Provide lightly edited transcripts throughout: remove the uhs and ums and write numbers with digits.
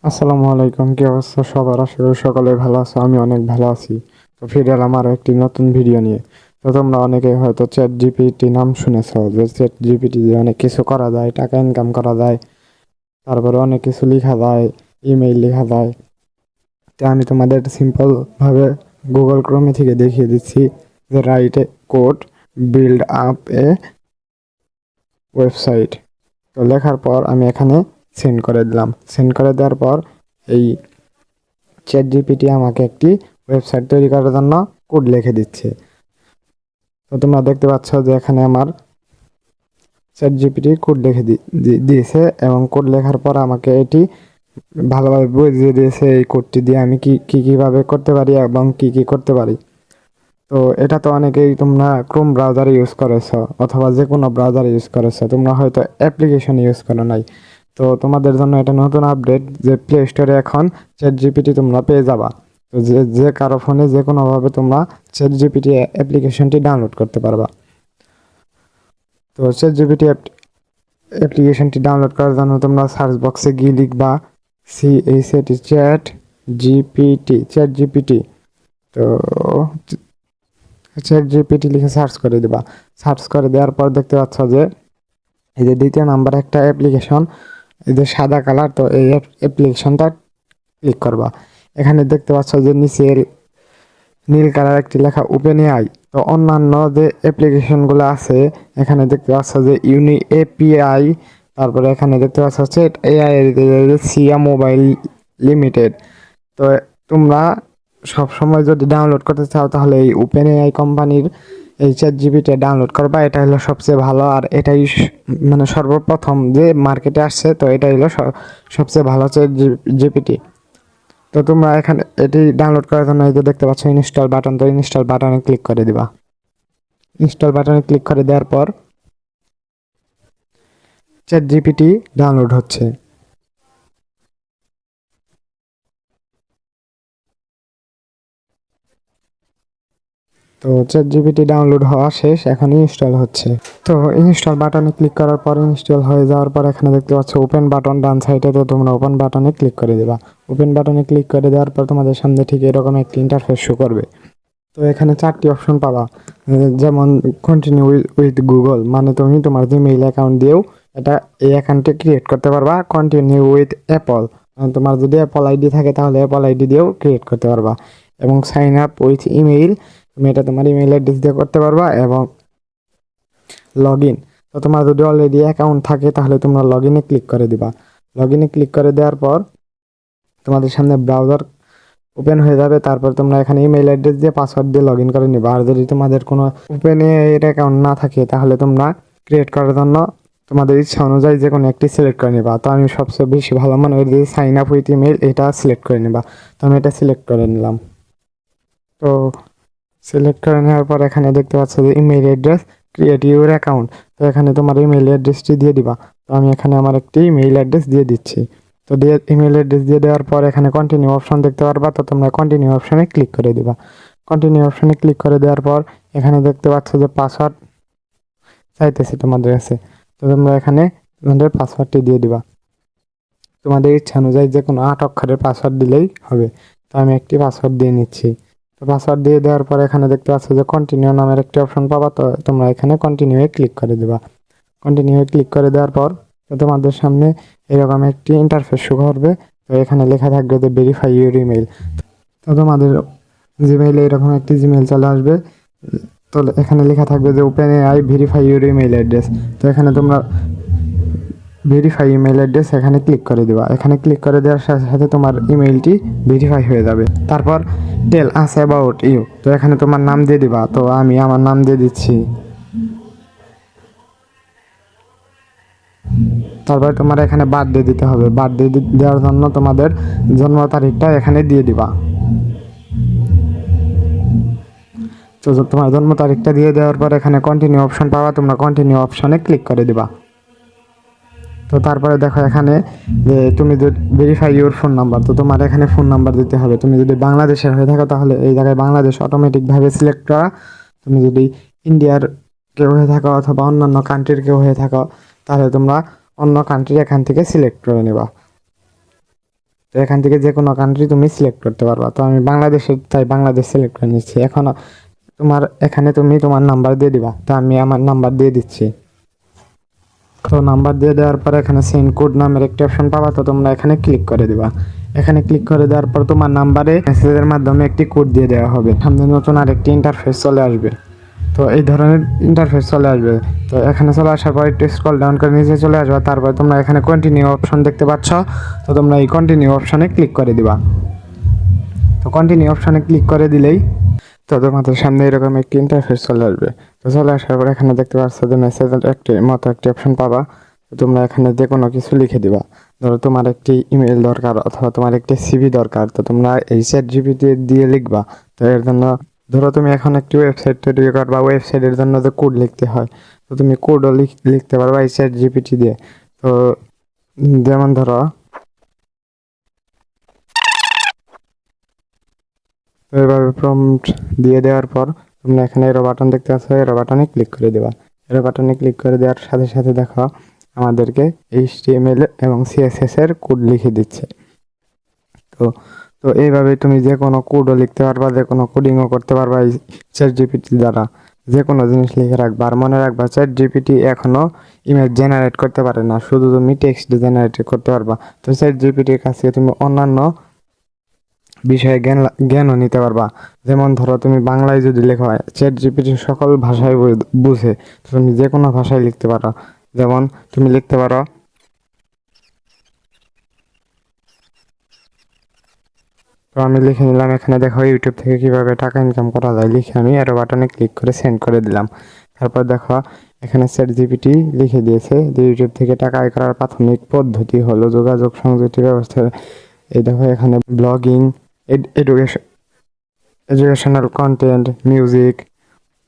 আসসালামু আলাইকুম, কি অবস্থা সবার? আশা করি সকলে ভালো আছো। আমি অনেক ভালো আছি। তো ফিরে এলাম আরও একটি নতুন ভিডিও নিয়ে। তো তোমরা অনেকে হয়তো চ্যাট জিপিটি নাম শুনেছ, যে চ্যাট জিপিটি দিয়ে অনেক কিছু করা যায়, টাকা ইনকাম করা যায়, তারপরে অনেক কিছু লেখা যায়, ইমেইল লেখা যায়। তো আমি তোমাদের সিম্পল ভাবে গুগল ক্রোমে থেকে দেখিয়ে দিচ্ছি যে write a code, build up A website. তো লেখার পর আমি এখানে সেন্ড করে দিলাম। সেন্ড করে দেওয়ার পর এই চ্যাট জিপিটি আমাকে একটি ওয়েবসাইট তৈরি করার জন্য কোড লিখে দিচ্ছে। তো তোমরা দেখতে পাচ্ছ যে এখানে আমার চ্যাট জিপিটি কোড লিখে দিয়েছে, এবং কোড লেখার পর আমাকে এটি ভালোভাবে বুঝিয়ে দিয়েছে এই কোডটি দিয়ে আমি কিভাবে করতে পারি এবং কি করতে পারি। তো এটা তো অনেকেই তোমরা ক্রোম ব্রাউজারে ইউজ করেছো অথবা যে কোনো ব্রাউজারে ইউজ করেছো, তোমরা হয়তো অ্যাপ্লিকেশন ইউজ করো নাই। তো তোমাদের জন্য এটা নতুন আপডেট যে প্লে স্টোরে এখন চ্যাট জিপিটি তোমরা পেয়ে যাবা। তো যে যে কারো ফোনে যে কোনোভাবে তোমরা চ্যাট জিপিটি অ্যাপ্লিকেশনটি ডাউনলোড করতে পারবা। তো চ্যাট জিপিটি অ্যাপ্লিকেশনটি ডাউনলোড করার জন্য তোমরা সার্চ বক্সে গিয়ে লিখবা CHAT চ্যাট জিপিটি। তো চ্যাট জিপিটি লিখে সার্চ করে দিবা। সার্চ করে দেওয়ার পর দেখতে পাচ্ছ যে এই যে দ্বিতীয় নাম্বার একটা অ্যাপ্লিকেশন, এই যে সাদা কালার, তো এই অ্যাপ্লিকেশনটা ক্লিক করবা। এখানে দেখতে পাচ্ছ যে নিচে নীল কালার একটি লেখা ওপেন এআই। তো অন্যান্য যে অ্যাপ্লিকেশনগুলো আছে এখানে দেখতে পাচ্ছ যে ইউনি এপিআই, তারপরে এখানে দেখতে পাচ্ছ হচ্ছে এআই সিয়া মোবাইল লিমিটেড। তো তোমরা সবসময় যদি ডাউনলোড করতে চাও তাহলে এই ওপেন এআই কোম্পানির এই চ্যাট জিপিটি ডাউনলোড করবা। এটা হলো সবচেয়ে ভালো, আর এটাই মানে সর্বপ্রথম যে মার্কেটে আসছে। তো এটাই হলো সবচেয়ে ভালো চ্যাট জিপিটি। তো তোমরা এখানে এটি ডাউনলোড করার জন্য এই যে দেখতে পাচ্ছ ইনস্টল বাটন, তো ইনস্টল বাটনে ক্লিক করে দিবা। ইনস্টল বাটনে ক্লিক করে দেওয়ার পর চ্যাট জিপিটি ডাউনলোড হচ্ছে। তো চ্যাট জিপিটি ডাউনলোড হওয়া শেষ, এখন ইনস্টল হচ্ছে। তো ইনস্টল বাটনে ক্লিক করার পর ইনস্টল হয়ে যাওয়ার পর এখানে দেখতে পাচ্ছ ওপেন বাটন ডান সাইডে, তো তোমরা ওপেন বাটনে ক্লিক করে দেবা। ওপেন বাটনে ক্লিক করে দেওয়ার পর তোমাদের সামনে ঠিক এরকম একটি ইন্টারফেস শো করবে। তো এখানে চারটি অপশন পাবা, যেমন কন্টিনিউ উইথ গুগল, মানে তুমি তোমার জিমেইল অ্যাকাউন্ট দিয়েও এটা এই অ্যাকাউন্টে ক্রিয়েট করতে পারবা। কন্টিনিউ উইথ অ্যাপল, তোমার যদি অ্যাপল আইডি থাকে তাহলে অ্যাপল আইডি দিয়েও ক্রিয়েট করতে পারবা। এবং সাইন আপ উইথ ইমেইল, তুমি এটা তোমার ইমেইল অ্যাড্রেস দিয়ে করতে পারবা। এবং লগ ইন, তো তোমার যদি অলরেডি অ্যাকাউন্ট থাকে তাহলে তোমরা লগ ইনে ক্লিক করে দিবা। লগ ইনে ক্লিক করে দেওয়ার পর তোমাদের সামনে ব্রাউজার ওপেন হয়ে যাবে। তারপর তোমরা এখানে ইমেল অ্যাড্রেস দিয়ে পাসওয়ার্ড দিয়ে লগ ইন করে নিবা। আর যদি তোমাদের কোনো ওপেন এর অ্যাকাউন্ট না থাকে তাহলে তোমরা ক্রিয়েট করার জন্য তোমাদের ইচ্ছা অনুযায়ী যে কোনো একটি সিলেক্ট করে নিবা। তো আমি সবচেয়ে বেশি ভালো মনে করি যে সাইন আপ উইথ ইমেল, এটা সিলেক্ট করে নিবা। তো আমি এটা সিলেক্ট করে নিলাম। তো সিলেক্ট করে নেওয়ার পর এখানে দেখতে পাচ্ছ যে email address, create your account. তো এখানে তোমার ইমেল অ্যাড্রেসটি দিয়ে দিবা। তো আমি এখানে আমার একটি ইমেল অ্যাড্রেস দিয়ে দিচ্ছি। তো দিয়ে ইমেল অ্যাড্রেস দিয়ে দেওয়ার পর এখানে কন্টিনিউ অপশন দেখতে পারবা। তো তোমরা কন্টিনিউ অপশনে ক্লিক করে দিবা। কন্টিনিউ অপশনে ক্লিক করে দেওয়ার পর এখানে দেখতে পাচ্ছ যে পাসওয়ার্ড চাইতেছে তোমাদের কাছে। তো তোমরা এখানে তোমাদের পাসওয়ার্ডটি দিয়ে দিবা। তোমাদের ইচ্ছা অনুযায়ী যে কোনো 8 অক্ষরের পাসওয়ার্ড দিলেই হবে। তো আমি একটি পাসওয়ার্ড দিয়ে নিচ্ছি। তো পাসওয়ার্ড দিয়ে দেওয়ার পর এখানে দেখতে পাচ্ছ যে কন্টিনিউ নামের একটি অপশন পাবা। তো তোমরা এখানে কন্টিনিউয়ে ক্লিক করে দিবা। কন্টিনিউয়ে ক্লিক করে দেওয়ার পর তো তোমাদের সামনে এরকম একটি ইন্টারফেস শো করবে। তো এখানে লেখা থাকবে যে ভেরিফাই ইউর ইমেল। তো তোমাদের জিমেইলে এরকম একটি জিমেইল চলে আসবে। তো এখানে লেখা থাকবে যে open AI verify your email address. তো এখানে তোমরা ভেরিফাই ইমেল অ্যাড্রেস এখানে ক্লিক করে দেবা। এখানে ক্লিক করে দেওয়ার সাথে সাথে তোমার ইমেইলটি ভেরিফাই হয়ে যাবে। তারপর টেল আস অ্যাবাউট ইউ, তো এখানে তোমার নাম দিয়ে দিবা। তো আমি আমার নাম দিয়ে দিচ্ছি। তারপরে তোমার এখানে বার্থডে দিতে হবে। বার্থডে দেওয়ার জন্য তোমাদের জন্ম তারিখটা এখানে দিয়ে দিবা। তো তোমার জন্ম তারিখটা দিয়ে দেওয়ার পর এখানে কন্টিনিউ অপশন পাবা। তোমরা কন্টিনিউ অপশনে ক্লিক করে দিবা। তো তারপরে দেখো এখানে যে তুমি যদি ভেরিফাই ইউর ফোন নাম্বার, তো তোমার এখানে ফোন নাম্বার দিতে হবে। তুমি যদি বাংলাদেশের হয়ে থাকো তাহলে এই জায়গায় বাংলাদেশ অটোমেটিকভাবে সিলেক্ট করা। তুমি যদি ইন্ডিয়ার কেউ হয়ে থাকো অথবা অন্যান্য কান্ট্রির কেউ হয়ে থাকো তাহলে তোমরা অন্য কান্ট্রি এখান থেকে সিলেক্ট করে নেবা। তো এখান থেকে যে কোনো কান্ট্রি তুমি সিলেক্ট করতে পারবা। তো আমি বাংলাদেশের তাই বাংলাদেশ সিলেক্ট করে নিচ্ছি। এখন তোমার এখানে তুমি তোমার নাম্বার দিয়ে দিবা। তো আমি আমার নাম্বার দিয়ে দিচ্ছি। তো নাম্বার দিয়ে দেওয়ার পর এখানে সেন্ড কোড নামের একটা অপশন পাবা, তো তোমরা এখানে ক্লিক করে দিবা। এখানে ক্লিক করে দেওয়ার পর তোমার নাম্বারে মেসেজের মাধ্যমে একটি কোড দিয়ে দেওয়া হবে। সামনে নতুন আরেকটি ইন্টারফেস চলে আসবে। তো এই ধরনের ইন্টারফেস চলে আসবে। তো এখানে চলে আসার পর একটু স্ক্রল ডাউন করে নিচে চলে আসবে। তারপর তোমরা এখানে কন্টিনিউ অপশন দেখতে পাচ্ছ। তো তোমরা এই কন্টিনিউ অপশনে ক্লিক করে দিবা। তো কন্টিনিউ অপশনে ক্লিক করে দিলেই তো তোমাদের সামনে এরকম একটি ইন্টারফেস চলে আসবে। তো চলে আসার পর এখানে দেখতে পাচ্ছ যে মেসেজের একটি অপশন পাবা। তো তোমরা এখানে যে কোনো কিছু লিখে দিবা। ধরো তোমার একটি ইমেল দরকার অথবা তোমার একটি সিভি দরকার, তো তোমরা এই চ্যাট জিপিটি দিয়ে লিখবা। তো এর জন্য ধরো তুমি এখন একটি ওয়েবসাইট তৈরি করবা, ওয়েবসাইটের জন্য যে কোড লিখতে হয়, তো তুমি কোডও লিখতে পারবা এই চ্যাট জিপিটি দিয়ে। তো যেমন ধরো তো এভাবে প্রম্পট দিয়ে দেওয়ার পর তোমরা এখানে এরো বাটন দেখতে পাচ্ছ, এরো বাটনে ক্লিক করে দেবা। এরো বাটনে ক্লিক করে দেওয়ার সাথে সাথে দেখো আমাদেরকে HTML এবং CSS এর কোড লিখে দিচ্ছে। তো তো এইভাবে তুমি যে কোনো কোডও লিখতে পারবা, যে কোনো কোডিংও করতে পারবা এই চ্যাট জিপিটি দ্বারা। যে কোনো জিনিস লিখে রাখবা। আর মনে রাখবা চ্যাট জিপিটি এখনো ইমেজ জেনারেট করতে পারে না, শুধু তুমি টেক্সট জেনারেট করতে পারবা। তো চ্যাট জিপিটির কাছ থেকে তুমি অন্যান্য বিষয়ে জ্ঞানও নিতে পারবা। যেমন ধরো তুমি বাংলায় যদি লেখা হয়, চ্যাট জিপিটি সকল ভাষায় বুঝে। তো তুমি যে কোনো ভাষায় লিখতে পারো। যেমন তুমি লিখতে পারো, তো আমি লিখে নিলাম। এখানে দেখো ইউটিউব থেকে কিভাবে টাকা ইনকাম করা যায় লিখে আমি এরো বাটনে ক্লিক করে সেন্ড করে দিলাম। তারপর দেখো এখানে চ্যাট জিপিটি লিখে দিয়েছে যে ইউটিউব থেকে টাকা আয় করার প্রাথমিক পদ্ধতি হলো যোগাযোগ সংযুক্তি ব্যবস্থা। এই দেখো এখানে blogging, educational content,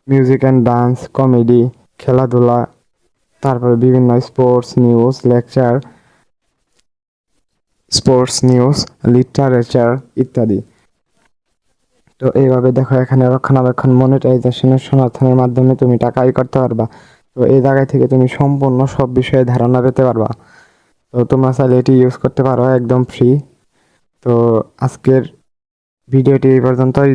music and dance, comedy, খেলাধুলা, তারপরে বিভিন্ন স্পোর্টস নিউজ, লিটারেচার ইত্যাদি। তো এইভাবে দেখো এখানে রক্ষণাবেক্ষণ, মনিটাইজেশনের সমর্থনের মাধ্যমে তুমি টাকা আয় করতে পারবা। তো এই জায়গায় থেকে তুমি সম্পূর্ণ সব বিষয়ে ধারণা পেতে পারবা। তো তোমরা চাইলে এটি ইউজ করতে পারো একদম ফ্রি। তো আজকের ভিডিওটি এই পর্যন্তই।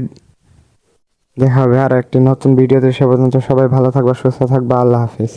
দেখা হবে আর একটি নতুন ভিডিওতে। সে পর্যন্ত সবাই ভালো থাকবা, সুস্থ থাকবা। আল্লাহ হাফিজ।